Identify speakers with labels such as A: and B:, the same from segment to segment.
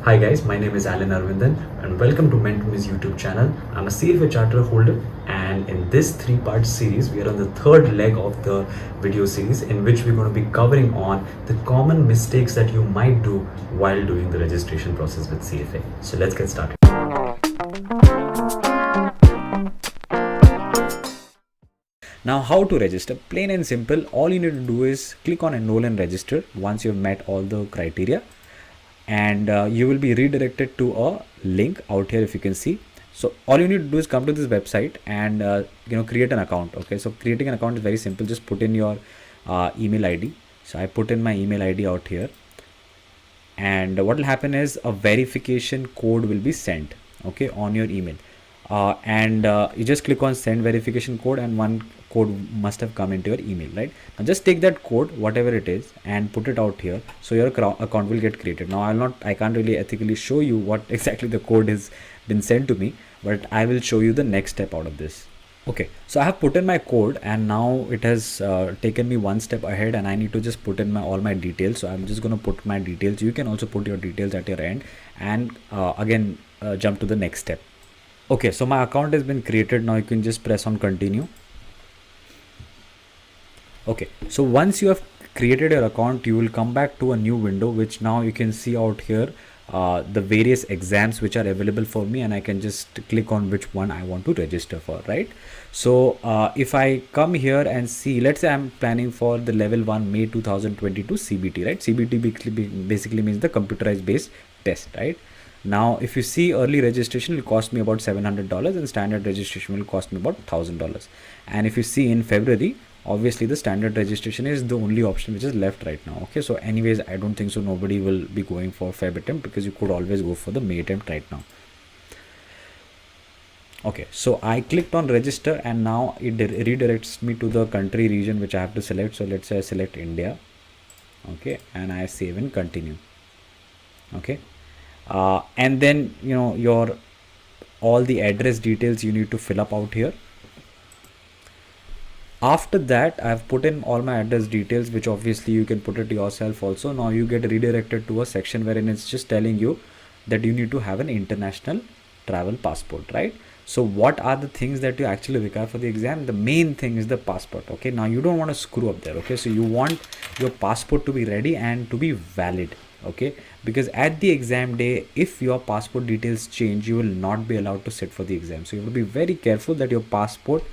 A: Hi guys, my name is Aravindan and welcome to Mentor's YouTube channel. I'm a CFA charter holder, and in this three-part series, we are on the third leg of the video series in which we're going to be covering on the common mistakes that you might do while doing the registration process with CFA. So let's get started. Now, how to register? Plain and simple. All you need to do is click on enroll and register once you've met all the criteria, and you will be redirected to a link out here. If you can see, so all you need to do is come to this website and create an account. Okay, so creating an account is very simple. Just put in your email ID. So I put in my email ID out here, and what will happen is a verification code will be sent, okay, on your email, and you just click on send verification code, and one code must have come into your email. Right now, just take that code, whatever it is, and put it out here, so your account will get created. Now I can't really ethically show you what exactly the code has been sent to me, but I will show you the next step out of this. Okay, so I have put in my code, and now it has taken me one step ahead, and I need to just put in all my details. So I'm just going to put my details. You can also put your details at your end, and again jump to the next step. Okay, so my account has been created. Now you can just press on continue. Okay, so once you have created your account, you will come back to a new window, which now you can see out here the various exams which are available for me, and I can just click on which one I want to register for. Right, so if I come here and see, let's say I'm planning for the level 1 May 2022 CBT. Right, CBT basically means the computerized based test. Right, now if you see, early registration will cost me about $700, and standard registration will cost me about $1,000. And if you see, in February, obviously the standard registration is the only option which is left right now. Okay, so anyways, I don't think so nobody will be going for Feb attempt, because you could always go for the May attempt right now. Okay, so I clicked on register, and now it redirects me to the country region which I have to select. So let's say I select India. Okay, and I save and continue. Okay, and then your all the address details you need to fill up out here. After that, I've put in all my address details, which obviously you can put it yourself also. Now you get redirected to a section wherein it's just telling you that you need to have an international travel passport. Right, so what are the things that you actually require for the exam? The main thing is the passport. Okay, now you don't want to screw up there. Okay, so you want your passport to be ready and to be valid. Okay, because at the exam day, if your passport details change, you will not be allowed to sit for the exam. So you have to be very careful that your passport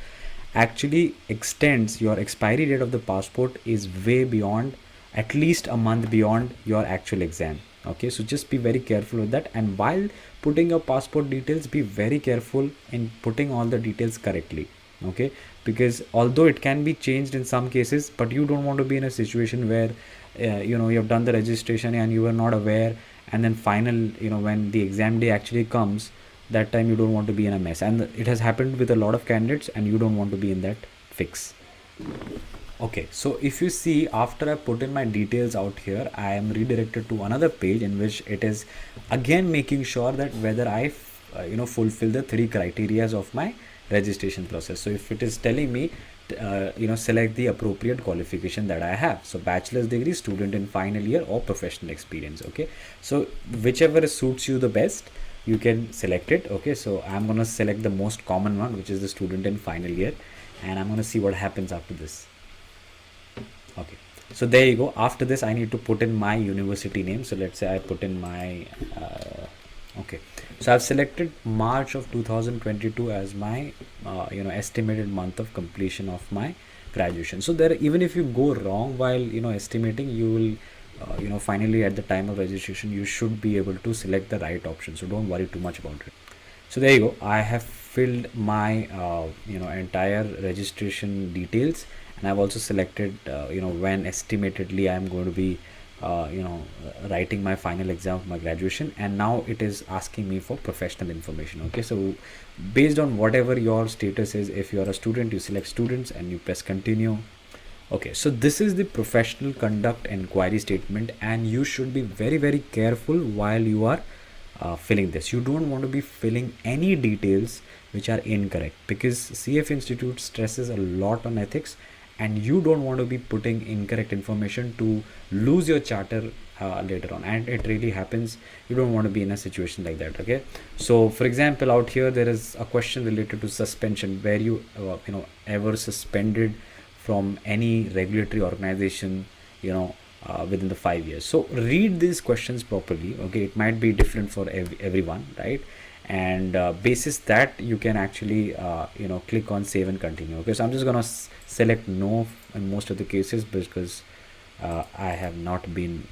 A: actually extends, your expiry date of the passport is way beyond, at least a month beyond your actual exam. Okay, so just be very careful with that, and while putting your passport details, be very careful in putting all the details correctly. Okay, because although it can be changed in some cases, but you don't want to be in a situation where you have done the registration and you were not aware, and then when the exam day actually comes, that time you don't want to be in a mess. And it has happened with a lot of candidates, and you don't want to be in that fix. Okay, so if you see, after I put in my details out here, I am redirected to another page in which it is again making sure that whether I fulfill the 3 criterias of my registration process. So if it is telling me select the appropriate qualification that I have, so bachelor's degree, student in final year, or professional experience. Okay, so whichever suits you the best, you can select it. Okay, so I'm gonna select the most common one, which is the student in final year, and I'm gonna see what happens after this. Okay, so there you go. After this, I need to put in my university name. So let's say I put in my okay, so I've selected March of 2022 as my estimated month of completion of my graduation. So there, even if you go wrong while estimating, you will finally at the time of registration, you should be able to select the right option. So don't worry too much about it. So there you go. I have filled my entire registration details, and I've also selected when estimatedly I'm going to be writing my final exam of my graduation. And now it is asking me for professional information. Okay, so based on whatever your status is, if you are a student, you select students and you press continue. Okay, so this is the professional conduct inquiry statement, and you should be very, very careful while you are filling this. You don't want to be filling any details which are incorrect, because CF Institute stresses a lot on ethics, and you don't want to be putting incorrect information to lose your charter later on, and it really happens. You don't want to be in a situation like that. Okay, so for example, out here there is a question related to suspension, where you ever suspended from any regulatory organization, within the 5 years. So read these questions properly. Okay, it might be different for everyone, right? And basis that, you can actually click on save and continue. Okay, so I'm just gonna select no in most of the cases, because I have not been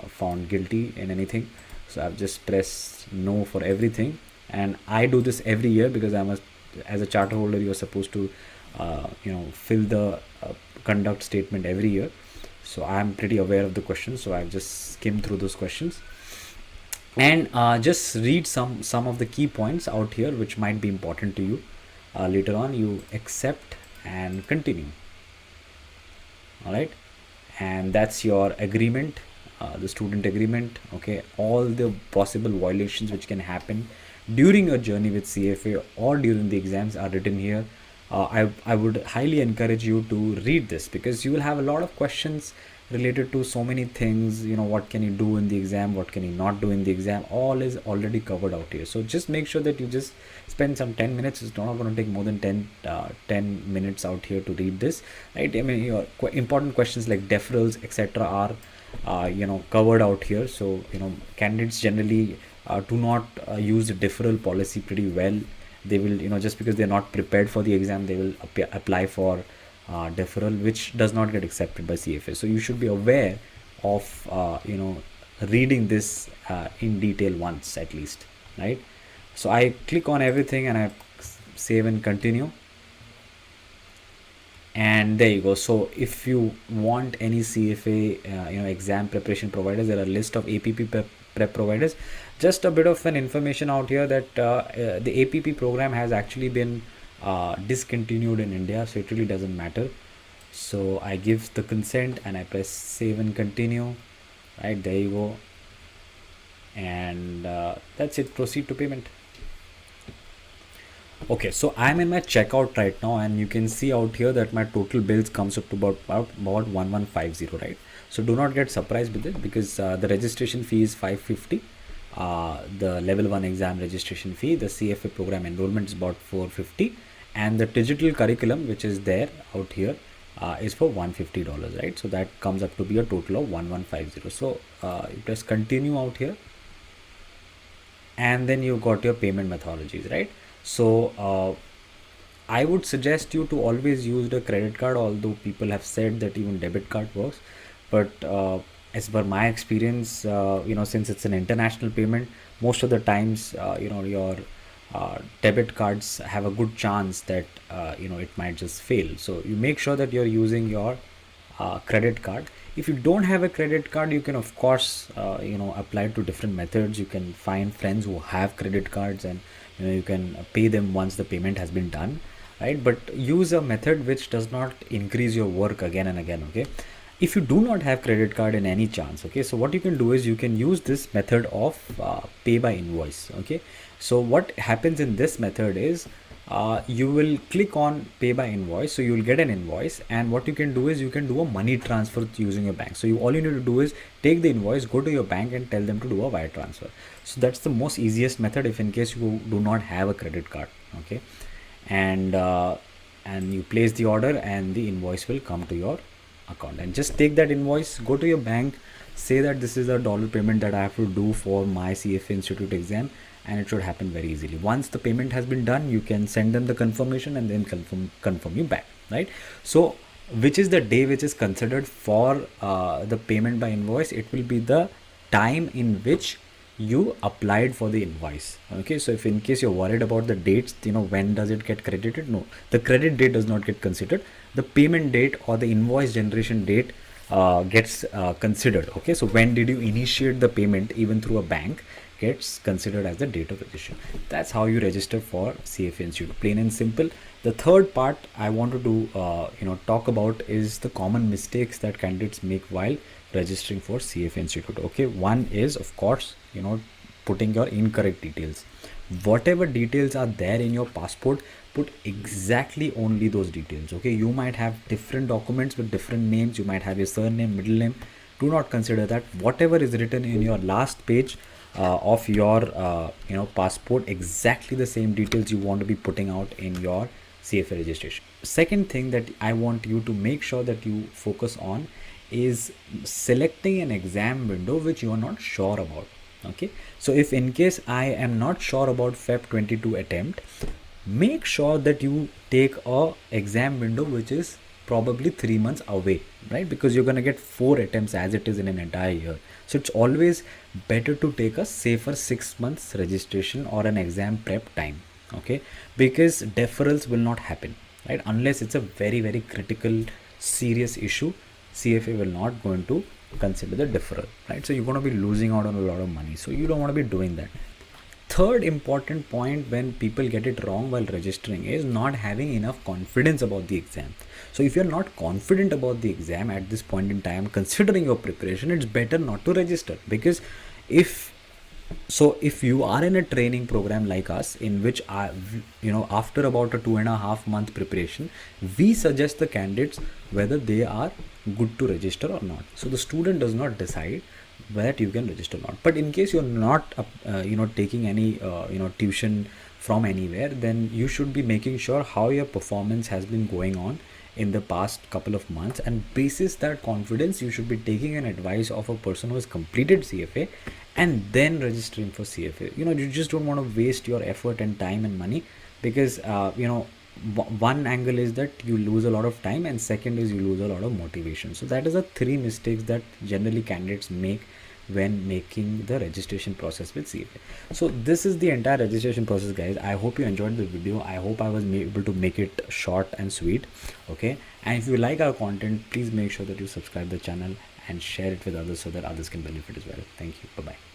A: found guilty in anything. So I've just pressed no for everything, and I do this every year because as a charter holder, you're supposed to fill the conduct statement every year. So I'm pretty aware of the questions, so I've just skimmed through those questions, and just read some of the key points out here which might be important to you. Later on, you accept and continue. All right, and that's your agreement, the student agreement. Okay, all the possible violations which can happen during your journey with CFA or during the exams are written here. I would highly encourage you to read this, because you will have a lot of questions related to so many things. What can you do in the exam, what can you not do in the exam, all is already covered out here. So just make sure that you just spend some 10 minutes. It's not going to take more than 10 minutes out here to read this, right? I mean, your important questions like deferrals, etc., are covered out here. So candidates generally do not use the deferral policy pretty well. They will, just because they're not prepared for the exam, they will apply for deferral, which does not get accepted by CFA. So you should be aware of reading this in detail once at least, right? So I click on everything and I save and continue, and there you go. So if you want any CFA exam preparation providers, there are a list of APP prep providers. Just a bit of an information out here that the APP program has actually been discontinued in India, so it really doesn't matter. So I give the consent and I press save and continue. Right, there you go, and that's it. Proceed to payment. Okay, so I'm in my checkout right now, and you can see out here that my total bills comes up to about 1150, right? So do not get surprised with it, because the registration fee is 550. The level 1 exam registration fee, the CFA program enrollment is about 450, and the digital curriculum which is there out here is for $150, right? So that comes up to be a total of 1150. So you press continue out here, and then you got your payment methodologies, right? So I would suggest you to always use the credit card, although people have said that even debit card works. But as per my experience, since it's an international payment, most of the times, your debit cards have a good chance that, it might just fail. So you make sure that you're using your credit card. If you don't have a credit card, you can of course, apply to different methods. You can find friends who have credit cards, and you can pay them once the payment has been done, right? But use a method which does not increase your work again and again. Okay, if you do not have credit card in any chance, okay, so what you can do is you can use this method of pay by invoice. Okay, so what happens in this method is you will click on pay by invoice, so you will get an invoice, and what you can do is you can do a money transfer using your bank. So all you need to do is take the invoice, go to your bank, and tell them to do a wire transfer. So that's the most easiest method if in case you do not have a credit card. Okay, and you place the order, and the invoice will come to your account, and just take that invoice, go to your bank, say that this is a dollar payment that I have to do for my CFA Institute exam, and it should happen very easily. Once the payment has been done, you can send them the confirmation and then confirm you back, right? So which is the day which is considered for the payment by invoice? It will be the time in which you applied for the invoice. Okay, so if in case you're worried about the dates, when does it get credited? No, the credit date does not get considered. The payment date or the invoice generation date gets considered. Okay, so when did you initiate the payment, even through a bank, gets considered as the date of registration. That's how you register for CFA Institute, plain and simple. The third part I wanted to talk about is the common mistakes that candidates make while registering for CFA Institute. Okay, one is of course putting your incorrect details. Whatever details are there in your passport, put exactly only those details. Okay, you might have different documents with different names. You might have your surname, middle name, do not consider that. Whatever is written in your last page of your passport, exactly the same details you want to be putting out in your CFA registration. Second thing that I want you to make sure that you focus on is selecting an exam window which you are not sure about. Okay, so if in case I am not sure about Feb 22 attempt, make sure that you take a exam window which is probably 3 months away, right? Because you're going to get 4 attempts as it is in an entire year. So it's always better to take a safer 6 months registration or an exam prep time. Okay, because deferrals will not happen, right? Unless it's a very, very critical, serious issue, CFA will not going to consider the deferral, right? So you're going to be losing out on a lot of money. So you don't want to be doing that. Third important point when people get it wrong while registering is not having enough confidence about the exam. So if you're not confident about the exam at this point in time, considering your preparation, it's better not to register. Because if you are in a training program like us, in which after about a 2.5 month preparation, we suggest the candidates whether they are good to register or not. So the student does not decide whether you can register or not. But in case you're not taking any tuition from anywhere, then you should be making sure how your performance has been going on in the past couple of months, and basis that confidence you should be taking an advice of a person who has completed CFA and then registering for CFA. You just don't want to waste your effort and time and money, because one angle is that you lose a lot of time, and second is you lose a lot of motivation. So that is the three mistakes that generally candidates make when making the registration process with CFA. So this is the entire registration process, guys. I hope you enjoyed the video. I hope I was able to make it short and sweet. Okay, and if you like our content, please make sure that you subscribe the channel and share it with others so that others can benefit as well. Thank you. Bye bye.